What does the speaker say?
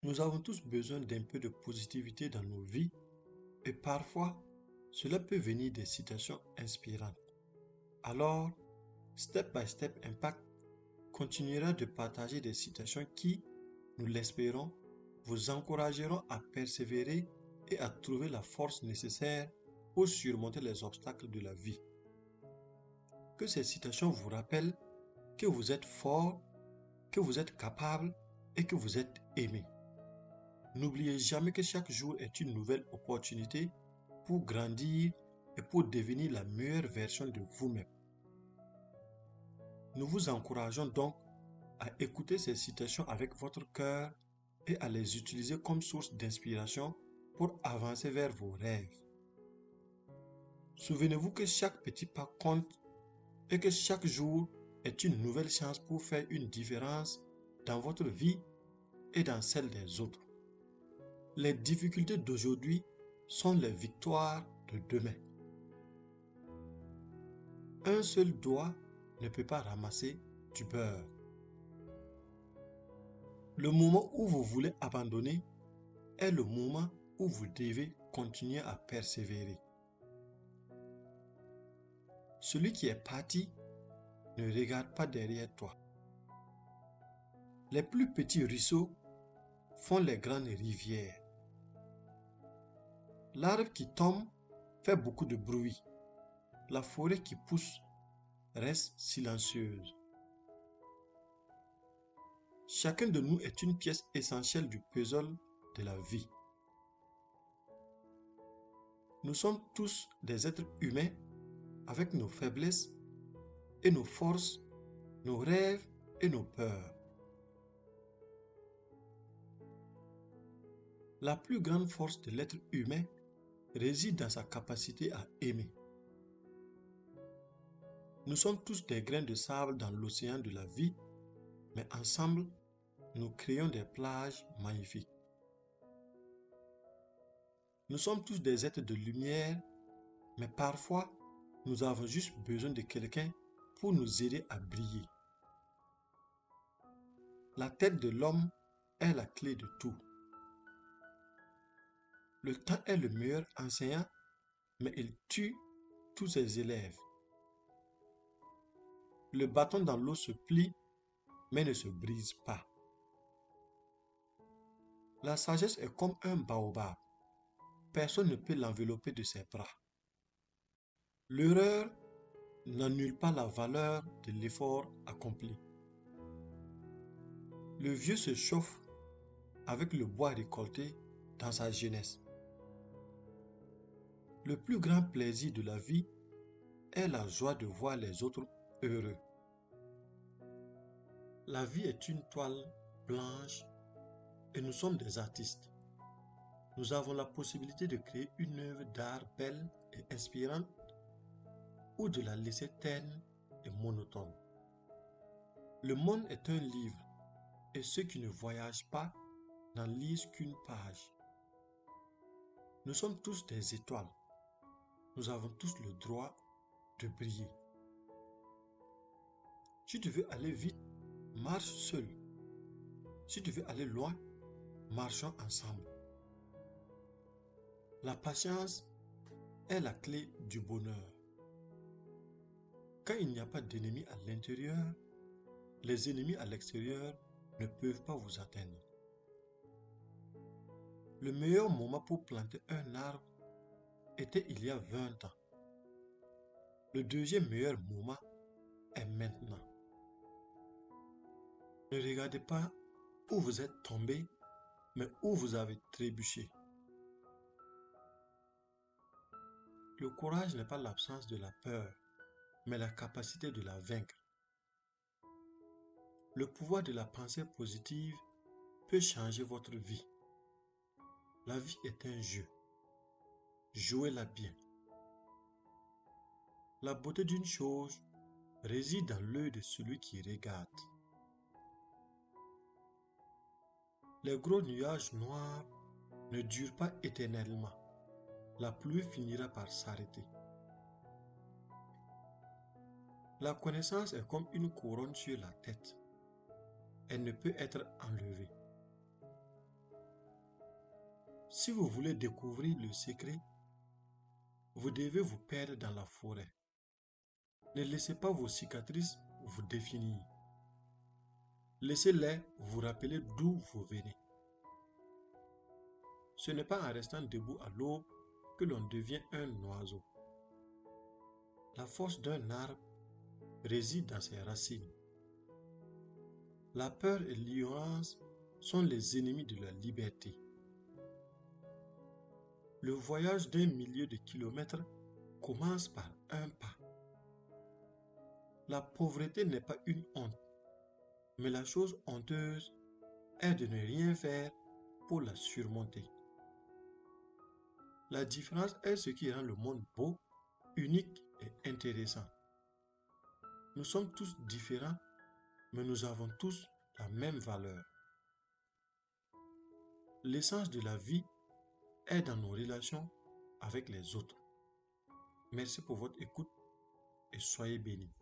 Nous avons tous besoin d'un peu de positivité dans nos vies et parfois, cela peut venir des situations inspirantes. Alors, Step by Step Impact continuera de partager des situations qui, nous l'espérons, vous encourageront à persévérer et à trouver la force nécessaire pour surmonter les obstacles de la vie. Que ces situations vous rappellent que vous êtes fort, que vous êtes capable et que vous êtes aimé. N'oubliez jamais que chaque jour est une nouvelle opportunité pour grandir et pour devenir la meilleure version de vous-même. Nous vous encourageons donc à écouter ces citations avec votre cœur et à les utiliser comme source d'inspiration pour avancer vers vos rêves. Souvenez-vous que chaque petit pas compte et que chaque jour est une nouvelle chance pour faire une différence dans votre vie et dans celle des autres. Les difficultés d'aujourd'hui sont les victoires de demain. Un seul doigt ne peut pas ramasser du beurre. Le moment où vous voulez abandonner est le moment où vous devez continuer à persévérer. Celui qui est parti ne regarde pas derrière toi. Les plus petits ruisseaux font les grandes rivières. L'arbre qui tombe fait beaucoup de bruit. La forêt qui pousse reste silencieuse. Chacun de nous est une pièce essentielle du puzzle de la vie. Nous sommes tous des êtres humains avec nos faiblesses et nos forces, nos rêves et nos peurs. La plus grande force de l'être humain réside dans sa capacité à aimer. Nous sommes tous des grains de sable dans l'océan de la vie, mais ensemble, nous créons des plages magnifiques. Nous sommes tous des êtres de lumière, mais parfois, nous avons juste besoin de quelqu'un pour nous aider à briller. La tête de l'homme est la clé de tout. Le temps est le meilleur enseignant, mais il tue tous ses élèves. Le bâton dans l'eau se plie, mais ne se brise pas. La sagesse est comme un baobab. Personne ne peut l'envelopper de ses bras. L'erreur n'annule pas la valeur de l'effort accompli. Le vieux se chauffe avec le bois récolté dans sa jeunesse. Le plus grand plaisir de la vie est la joie de voir les autres heureux. La vie est une toile blanche et nous sommes des artistes. Nous avons la possibilité de créer une œuvre d'art belle et inspirante ou de la laisser terne et monotone. Le monde est un livre et ceux qui ne voyagent pas n'en lisent qu'une page. Nous sommes tous des étoiles. Nous avons tous le droit de briller. Si tu veux aller vite, marche seul. Si tu veux aller loin, marchons ensemble. La patience est la clé du bonheur. Quand il n'y a pas d'ennemis à l'intérieur, les ennemis à l'extérieur ne peuvent pas vous atteindre. Le meilleur moment pour planter un arbre était il y a 20 ans. Le deuxième meilleur moment est maintenant. Ne regardez pas où vous êtes tombé, mais où vous avez trébuché. Le courage n'est pas l'absence de la peur, mais la capacité de la vaincre. Le pouvoir de la pensée positive peut changer votre vie. La vie est un jeu. Jouez-la bien. La beauté d'une chose réside dans l'œil de celui qui regarde. Les gros nuages noirs ne durent pas éternellement. La pluie finira par s'arrêter. La connaissance est comme une couronne sur la tête. Elle ne peut être enlevée. Si vous voulez découvrir le secret, vous devez vous perdre dans la forêt. Ne laissez pas vos cicatrices vous définir. Laissez-les vous rappeler d'où vous venez. Ce n'est pas en restant debout à l'aube que l'on devient un oiseau. La force d'un arbre réside dans ses racines. La peur et l'ignorance sont les ennemis de la liberté. Le voyage d'un millier de kilomètres commence par un pas. La pauvreté n'est pas une honte, mais la chose honteuse est de ne rien faire pour la surmonter. La différence est ce qui rend le monde beau, unique et intéressant. Nous sommes tous différents, mais nous avons tous la même valeur. L'essence de la vie est dans nos relations avec les autres. Merci pour votre écoute et soyez bénis.